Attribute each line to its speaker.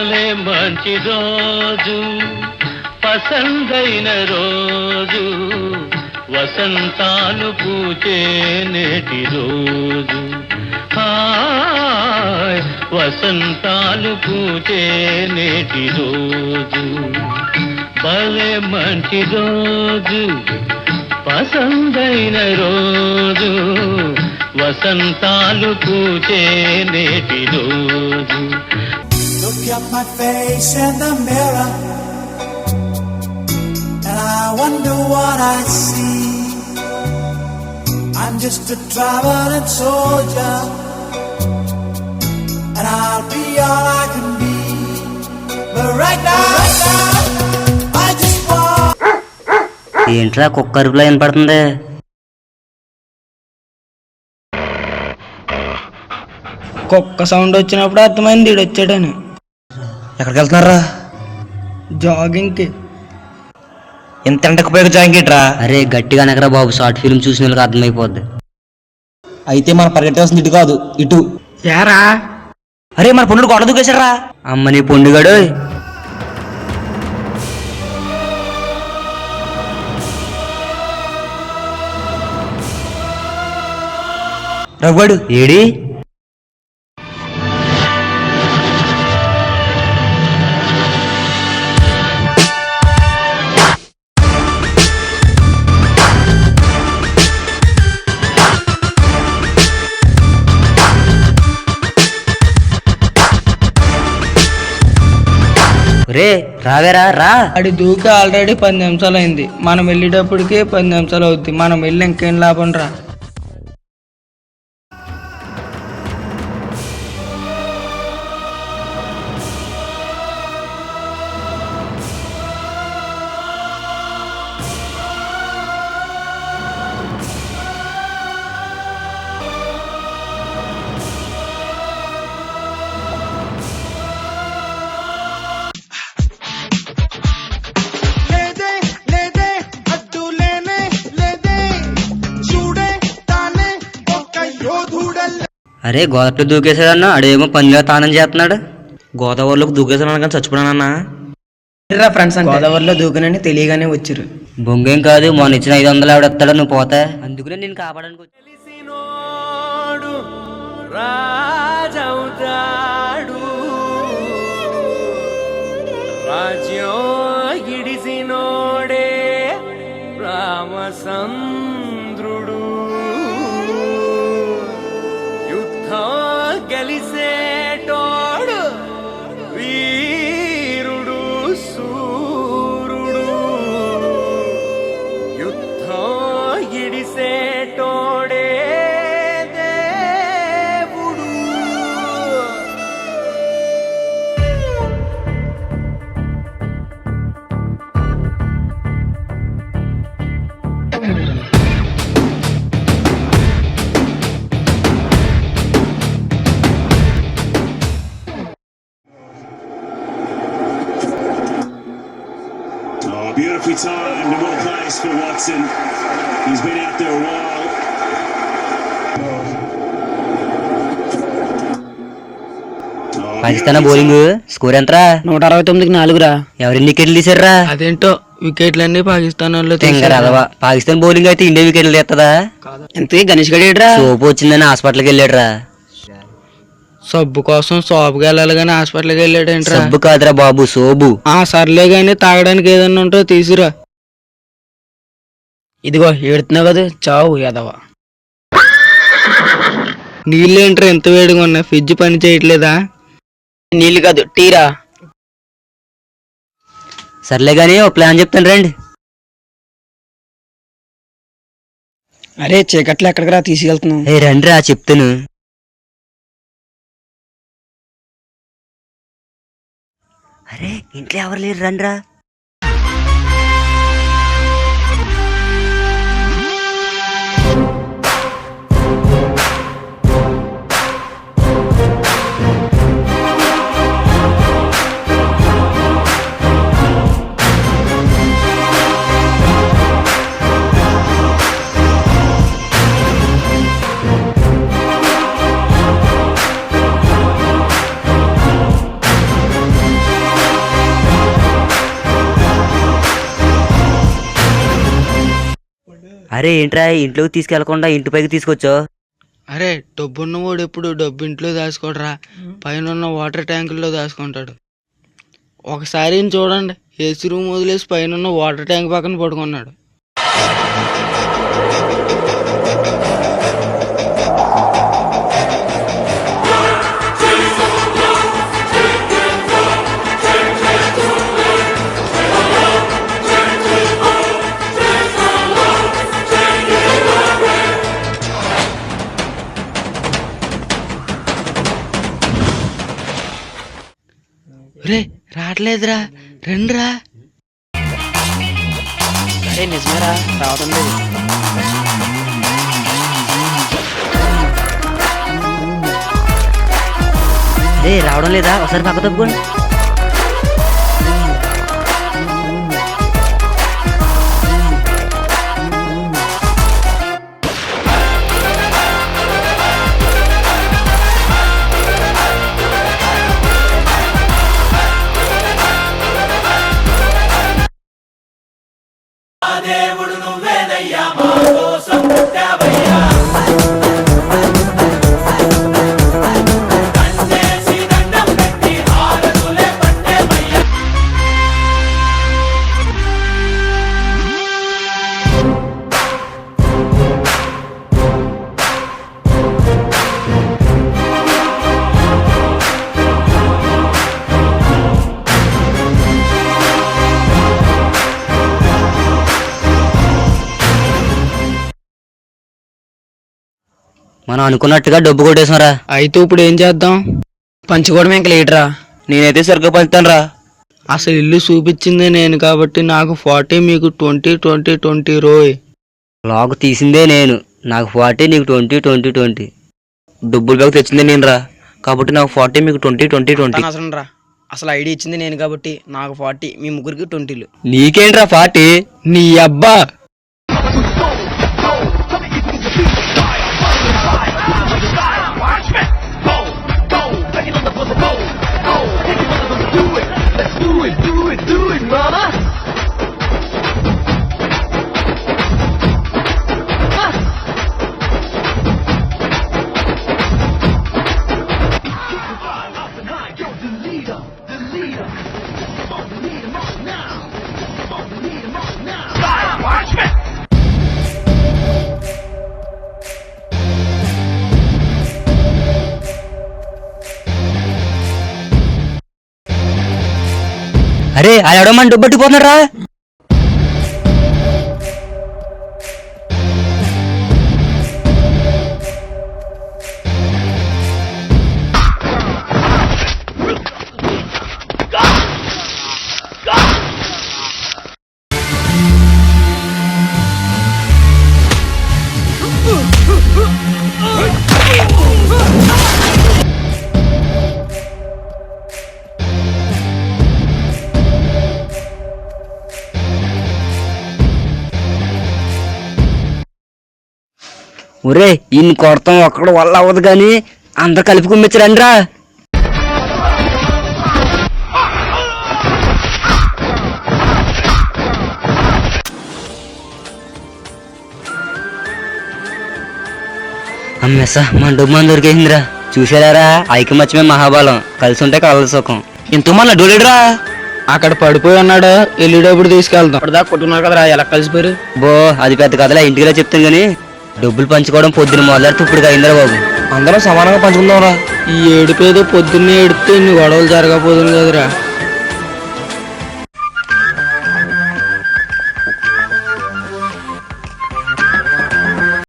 Speaker 1: భలే మంచి రోజు పసందైన రోజు వసంతాలు పూచే నేటి రోజు హాయ్ వసంతాలు పూచే నేటి రోజు భలే మంచి రోజు పసందైన రోజు వసంతాలు పూచే నేటి రోజు.
Speaker 2: Look at my face in the mirror and I wonder what I see. I'm just a traveling soldier and I'll be all I can be. But right now I just want.
Speaker 3: ఏంట్రా కుక్క అరుపులా వినపడుతుంది?
Speaker 4: కుక్క sound వచ్చినప్పుడు అర్థమైంది ఈడు వచ్చాడని.
Speaker 3: ఎక్కడికి వెళ్తున్నారా?
Speaker 4: జాగింగ్కి.
Speaker 3: ఎంత ఎండకపోయాక జాగింగ్ రా? అరే గట్టిగా అనకరా బాబు, షార్ట్ ఫిల్మ్ చూసిన వాళ్ళకి అర్థమైపోద్ది. అయితే మన పరిగెట్టాల్సింది ఇటు కాదు ఇటు.
Speaker 4: యారా?
Speaker 3: అరే మన పొండు గొడవ దూకేశారా? అమ్మ నీ పొండుగాడు. రవ్వాడు ఏడి? రే రావేరా రా.
Speaker 4: అది దూకి ఆల్రెడీ 10 నిమిషాలు అయింది. మనం వెళ్ళేటప్పటికి 10 నిమిషాలు అవుద్ది. మనం వెళ్ళి ఇంకేం లాభం రా.
Speaker 3: అరే గోదావరిలో దూకేసాడన్నా, అడేమో పనిలో తానం చేస్తున్నాడు. గోదావరిలోకి దూకేసాడు కానీ చచ్చిపోయానన్నా.
Speaker 4: ఫ్రెండ్స్ గోదావరిలో దూకనని తెలియగానే వచ్చారు.
Speaker 3: బొంగేం కాదు, మొన్న ఇచ్చిన 500 ఎవడెత్తాడో నువ్వు పోతా, అందుకనే నేను కాపాడానికి వచ్చి.
Speaker 1: రాజవుతాడు రాజ్యం గిడిసినోడే రామచంద్రుడు యుద్ధం గెలిసేటోడు వీరుడు సూరుడు యుద్ధం గిడిసేటోడే
Speaker 5: Beautifully timed and well placed for Watson. He's been out there a while.
Speaker 3: Pakistan bowling score ఎంతరా?
Speaker 4: 169కి 4 రా.
Speaker 3: ఎవరెన్ని వికెట్లు తీసారా?
Speaker 4: అదేంటో వికెట్లన్నీ పాకిస్తాన్ వాళ్ళు.
Speaker 3: పాకిస్తాన్ బౌలింగ్ అయితే ఇండియా వికెట్లు తీస్తుందా?
Speaker 4: ఎంతకీ గణేష్ గడియడ్రా?
Speaker 3: సోపు వచ్చిందని హాస్పిటల్కి వెళ్ళాడురా.
Speaker 4: సబ్బు కోసం షాప్కి వెళ్ళాలి కానీ హాస్పిటల్కి వెళ్ళాడంట.
Speaker 3: సబ్బు కాదురా బాబు, సోబు.
Speaker 4: సర్లే గానీ తాగడానికి ఏదన్నా ఉంటో తీసురా. ఇదిగో ఏడుతున్నావు కదా, చావు ఎదవా. నీళ్ళేంట్రా ఎంత వేడిగా ఉన్నా? ఫ్రిడ్జ్ పని చేయట్లేదా? నీళ్ళు కాదు టీరా.
Speaker 3: సర్లే గానీ ఓ ప్లాన్ చెప్తాను రండి.
Speaker 4: అరే చీకట్లో ఎక్కడికి రా తీసుకెళ్తున్నావు?
Speaker 3: రండి రా చెప్తాను. అరే ఇంట్లో ఎవరు లేరు, రండ్రా. అరే ఏంట్రా ఇంట్లోకి తీసుకెళ్లకుండా ఇంటి పైకి తీసుకొచ్చావు?
Speaker 4: అరే డబ్బున్నవాడు ఎప్పుడు డబ్బు ఇంట్లో దాచుకోడరా, పైన ఉన్న వాటర్ ట్యాంకుల్లో దాచుకుంటాడు. ఒకసారి ఈయన చూడండి, ఏసీ రూమ్ వదిలేసి పైన ఉన్న వాటర్ ట్యాంక్ పక్కన పడుకున్నాడు. రే రావట్లేదురా, రండిరా. అరే నిజమేరా, రావడం లేదు.
Speaker 3: రే రావడం లేదా? ఒకసారి పక్క తప్పుకోండి.
Speaker 2: దేవుడు నువ్వేనయ్యా, మా కోసం పుట్టావయ్యా. దండేసి దండం పెట్టి హారతులే పట్టేవయ్యా.
Speaker 3: మనం అనుకున్నట్టుగా డబ్బు కొట్టేసారా?
Speaker 4: అయితే ఇప్పుడు ఏం చేద్దాం? పంచుకోవడం ఇంక లేటరా.
Speaker 3: నేనైతే సరిగ్గా పంచుతాను రా.
Speaker 4: అసలు ఇల్లు చూపించింది నేను కాబట్టి నాకు 40, మీకు 20, 20, 20 రోయ్.
Speaker 3: లాగ్ తీసిందే నేను, నాకు 40, నీకు 20, 20, 20. డబ్బులు బ్యాగ్ తెచ్చిందే నేను రా, కాబట్టి నాకు 40, మీకు 20, 20, 20.
Speaker 4: అసలు రా, అసలు ఐడియా ఇచ్చింది నేను కాబట్టి నాకు 40, మీ ముగ్గురికి 20.
Speaker 3: నీకేంట్రా 40?
Speaker 4: నీ అబ్బా.
Speaker 3: అరే ఆడడం మన డబ్బు పట్టిపోతున్నారా? ఒరే ఇన్ని కొడతాం ఒక్కడ వల్ల అవ్వదు కానీ అందరు కలిపి కుమ్మించరండి రా. అమ్మేసా మన డబ్బు మన దొరికేసిందిరా. చూసారా, ఐకమత్యమే మహాబలం, కలిసి ఉంటే కలల సుఖం. ఎంతో మన డోలేడురా.
Speaker 4: అక్కడ పడిపోయి ఉన్నాడు, వెళ్ళేటప్పుడు తీసుకెళ్తాం. అప్పటిదాకా కొట్టున్నారు కదరా, ఎలా కలిసిపోయారు?
Speaker 3: బో అది పెద్ద కథలా, ఇంటికి చెప్తాను గానీ డబ్బులు పంచుకోవడం పొద్దున మొదలెడితే ఇప్పుడు అయిందిరా బాబు. అందరం సమానంగా పంచుకుందాం రా.
Speaker 4: ఈ ఏడుపేదో పొద్దున్నే ఏడితే ఇన్ని గొడవలు జరగకపోతుంది కదరా.